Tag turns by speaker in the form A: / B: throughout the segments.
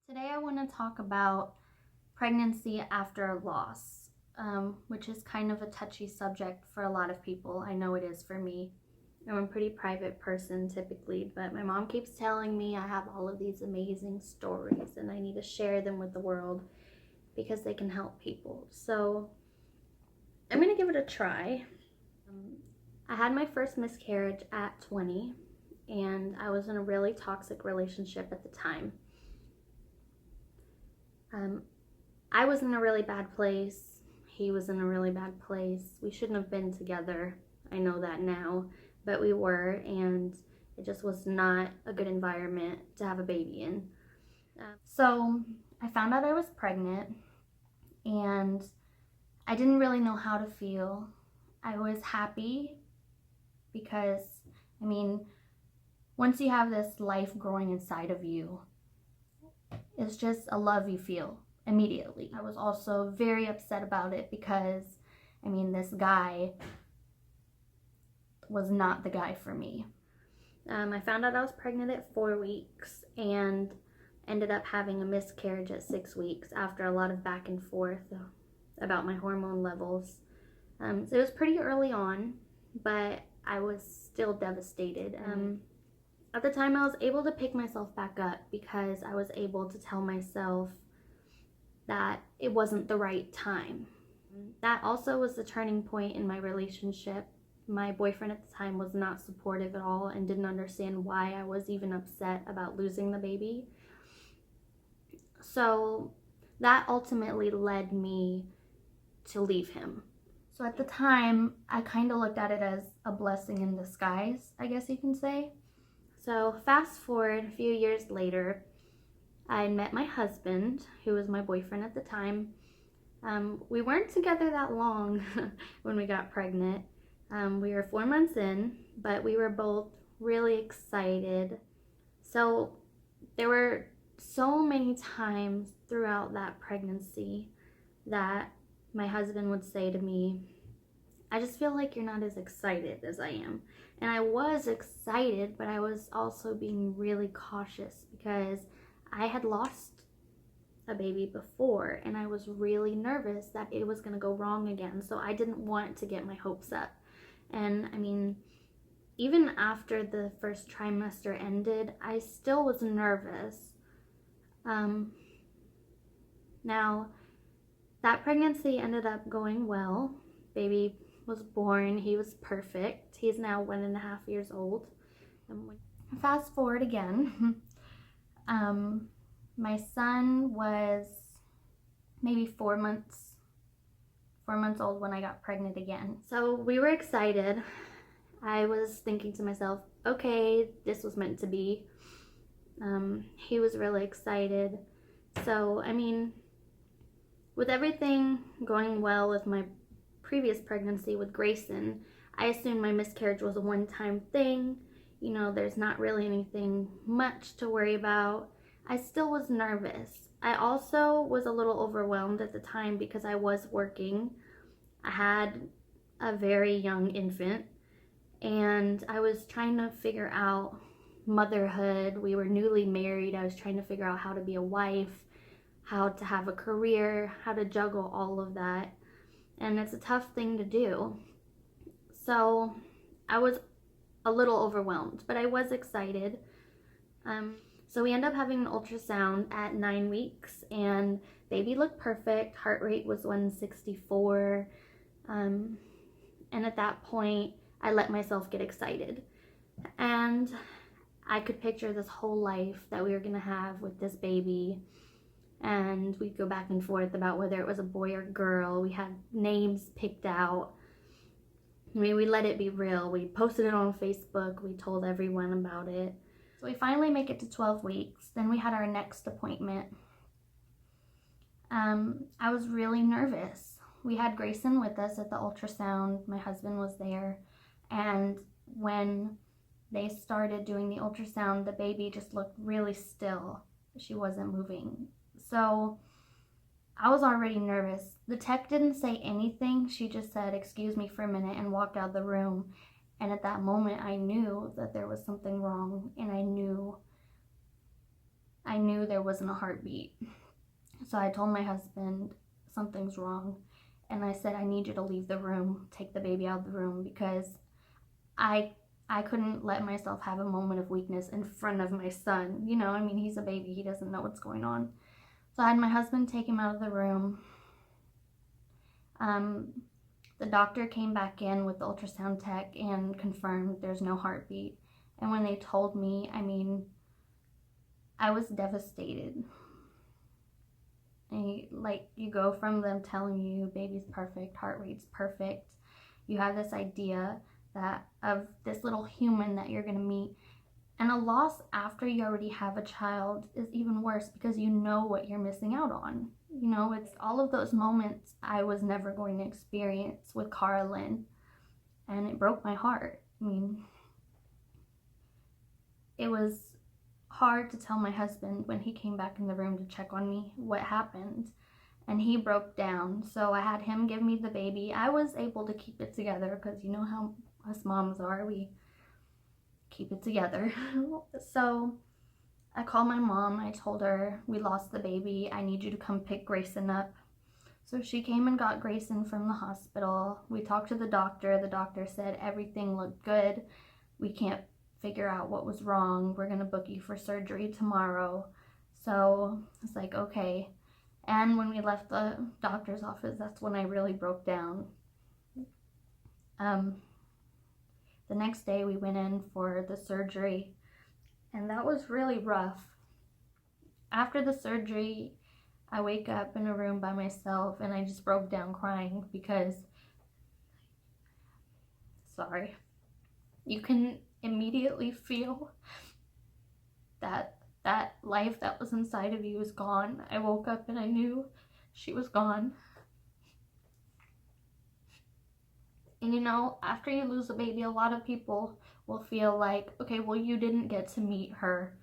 A: Today I want to talk about pregnancy after a loss, which is kind of a touchy subject for a lot of people. I know it is for me. I'm a pretty private person typically, but my mom keeps telling me I have all of these amazing stories and I need to share them with the world because they can help people. So I'm going to give it a try. I had my first miscarriage at 20 and I was in a really toxic relationship at the time. I was in a really bad place. He was in a really bad place. We shouldn't have been together. I know that now, but we were, and it just was not a good environment to have a baby in. So I found out I was pregnant, and I didn't really know how to feel. I was happy because, once you have this life growing inside of you, it's just a love you feel immediately. I was also very upset about it because, this guy was not the guy for me. I found out I was pregnant at 4 weeks and ended up having a miscarriage at 6 weeks after a lot of back and forth about my hormone levels. So it was pretty early on, but I was still devastated. At the time, I was able to pick myself back up because I was able to tell myself that it wasn't the right time. That also was the turning point in my relationship. My boyfriend at the time was not supportive at all and didn't understand why I was even upset about losing the baby. So that ultimately led me to leave him. So at the time, I kind of looked at it as a blessing in disguise, I guess you can say. So fast forward a few years later, I met my husband, who was my boyfriend at the time. We weren't together that long when we got pregnant. We were 4 months in, but we were both really excited. So there were so many times throughout that pregnancy that my husband would say to me, I just feel like you're not as excited as I am. And I was excited, but I was also being really cautious because I had lost a baby before and I was really nervous that it was going to go wrong again. So I didn't want to get my hopes up. And even after the first trimester ended, I still was nervous. Now, that pregnancy ended up going well. Baby was born. He was perfect. He's now 1.5 years old. Fast forward again. My son was maybe 4 months old when I got pregnant again. So we were excited. I was thinking to myself, okay, this was meant to be. He was really excited. So, with everything going well with my previous pregnancy with Grayson, I assumed my miscarriage was a one-time thing. There's not really anything much to worry about. I still was nervous. I also was a little overwhelmed at the time because I was working. I had a very young infant and I was trying to figure out motherhood. We were newly married. I was trying to figure out how to be a wife, how to have a career, how to juggle all of that. And it's a tough thing to do. So I was a little overwhelmed, but I was excited. So we ended up having an ultrasound at 9 weeks and baby looked perfect. Heart rate was 164. And at that point, I let myself get excited. And I could picture this whole life that we were gonna have with this baby. And we'd go back and forth about whether it was a boy or girl. We had names picked out. We let it be real. We posted it on Facebook. We told everyone about it. So we finally make it to 12 weeks. Then we had our next appointment. I was really nervous. We had Grayson with us at the ultrasound. My husband was there. And when they started doing the ultrasound, the baby just looked really still. She wasn't moving. So I was already nervous. The tech didn't say anything. She just said, "Excuse me for a minute," and walked out of the room. And at that moment, I knew that there was something wrong, and I I knew there wasn't a heartbeat. So I told my husband, something's wrong. And I said, I need you to leave the room, take the baby out of the room, because I couldn't let myself have a moment of weakness in front of my son. You know, I mean, he's a baby. He doesn't know what's going on. So I had my husband take him out of the room. The doctor came back in with the ultrasound tech and confirmed there's no heartbeat. And when they told me, I mean, I was devastated. And you go from them telling you baby's perfect, heart rate's perfect. You have this idea that of this little human that you're going to meet. And a loss after you already have a child is even worse because you know what you're missing out on. You know, it's all of those moments I was never going to experience with Cara Lynn. And it broke my heart. I mean, it was hard to tell my husband when he came back in the room to check on me what happened. And he broke down. So I had him give me the baby. I was able to keep it together because you know how us moms are. We keep it together. So I called my mom. I told her we lost the baby. I need you to come pick Grayson up. So she came and got Grayson from the hospital. We talked to the doctor. The doctor said everything looked good. We can't figure out what was wrong. We're going to book you for surgery tomorrow. So it's like, okay. And when we left the doctor's office, that's when I really broke down. The next day we went in for the surgery, and that was really rough. After the surgery, I wake up in a room by myself and I just broke down crying because, sorry, you can immediately feel that life that was inside of you is gone. I woke up and I knew she was gone. And you know, after you lose a baby, a lot of people will feel like, okay, well, you didn't get to meet her.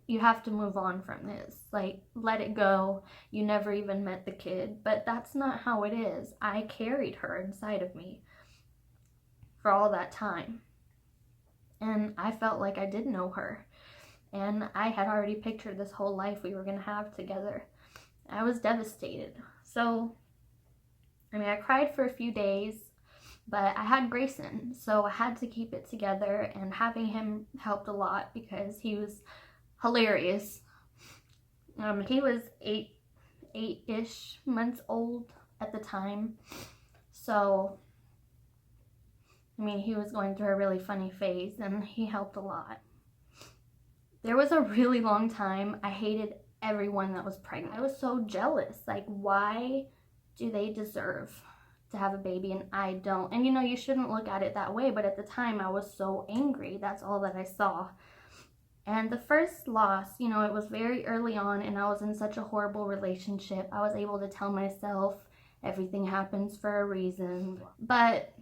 A: You have to move on from this. Like, let it go. You never even met the kid. But that's not how it is. I carried her inside of me for all that time. And I felt like I did know her. And I had already pictured this whole life we were going to have together. I was devastated. So, I mean, I cried for a few days, but I had Grayson, so I had to keep it together, and having him helped a lot because he was hilarious. He was eight-ish months old at the time, so, I mean, he was going through a really funny phase, and he helped a lot. There was a really long time I hated everyone that was pregnant. I was so jealous. Like, why do they deserve to have a baby and I don't? And you know, you shouldn't look at it that way, but at the time I was so angry. That's all that I saw. And the first loss, you know, it was very early on and I was in such a horrible relationship. I was able to tell myself everything happens for a reason. But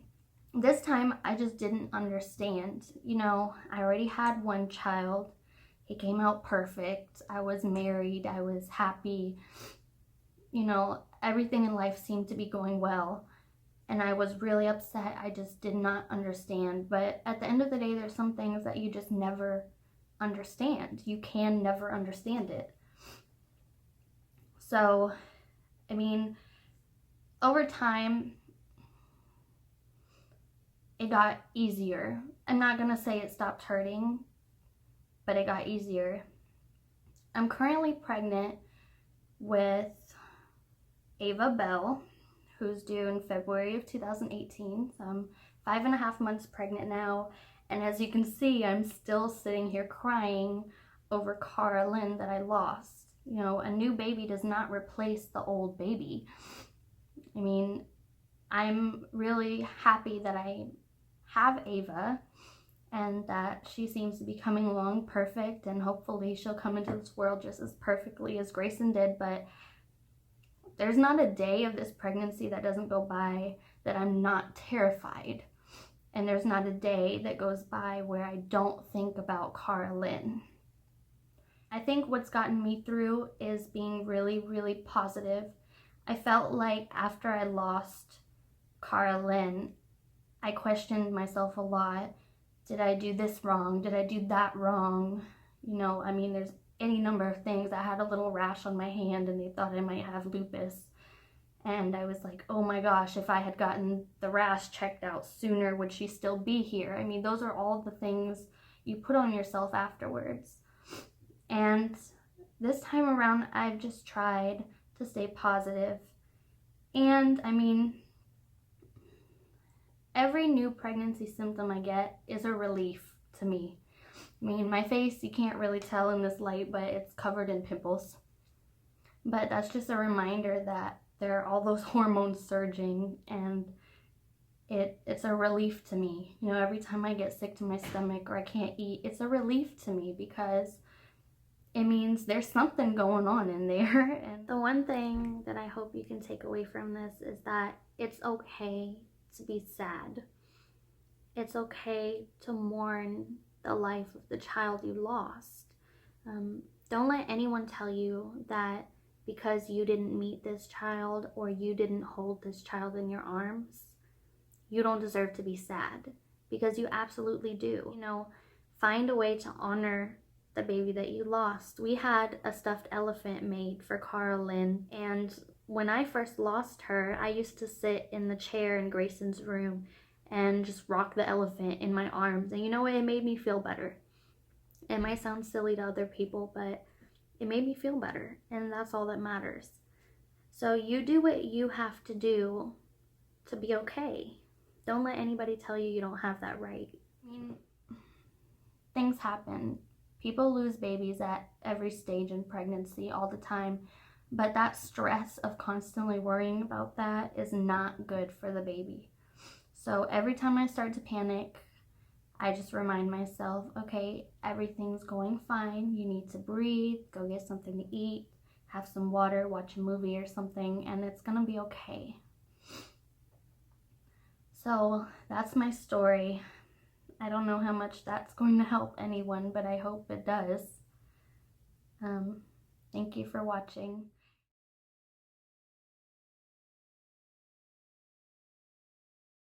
A: this time I just didn't understand. You know, I already had one child. He came out perfect. I was married. I was happy. You know, everything in life seemed to be going well. And I was really upset. I just did not understand. But at the end of the day, there's some things that you just never understand. You can never understand it. So, I mean, over time, it got easier. I'm not going to say it stopped hurting, but it got easier. I'm currently pregnant with Ava Bell, who's due in February of 2018. So I'm 5.5 months pregnant now. And as you can see, I'm still sitting here crying over Cara Lynn that I lost. You know, a new baby does not replace the old baby. I mean, I'm really happy that I have Ava and that she seems to be coming along perfect, and hopefully she'll come into this world just as perfectly as Grayson did. But there's not a day of this pregnancy that doesn't go by that I'm not terrified. And there's not a day that goes by where I don't think about Cara Lynn. I think what's gotten me through is being really, really positive. I felt like after I lost Cara Lynn, I questioned myself a lot. Did I do this wrong? Did I do that wrong? You know, I mean, there's any number of things. I had a little rash on my hand and they thought I might have lupus. And I was like, oh my gosh, if I had gotten the rash checked out sooner, would she still be here? I mean, those are all the things you put on yourself afterwards. And this time around, I've just tried to stay positive. And I mean, every new pregnancy symptom I get is a relief to me. I mean, my face, you can't really tell in this light, but it's covered in pimples. But that's just a reminder that there are all those hormones surging, and it's a relief to me. You know, every time I get sick to my stomach or I can't eat, it's a relief to me because it means there's something going on in there. And the one thing that I hope you can take away from this is that it's okay to be sad. It's okay to mourn the life of the child you lost. Don't let anyone tell you that because you didn't meet this child or you didn't hold this child in your arms, you don't deserve to be sad, because you absolutely do. You know, find a way to honor the baby that you lost. We had a stuffed elephant made for Carolyn, and when I first lost her, I used to sit in the chair in Grayson's room and just rock the elephant in my arms. And you know what? It made me feel better. It might sound silly to other people, but it made me feel better, and that's all that matters. So you do what you have to do to be okay. Don't let anybody tell you you don't have that right. I mean, things happen. People lose babies at every stage in pregnancy all the time, but that stress of constantly worrying about that is not good for the baby. So every time I start to panic, I just remind myself, okay, everything's going fine. You need to breathe, go get something to eat, have some water, watch a movie or something, and it's gonna be okay. So that's my story. I don't know how much that's going to help anyone, but I hope it does. Thank you for watching.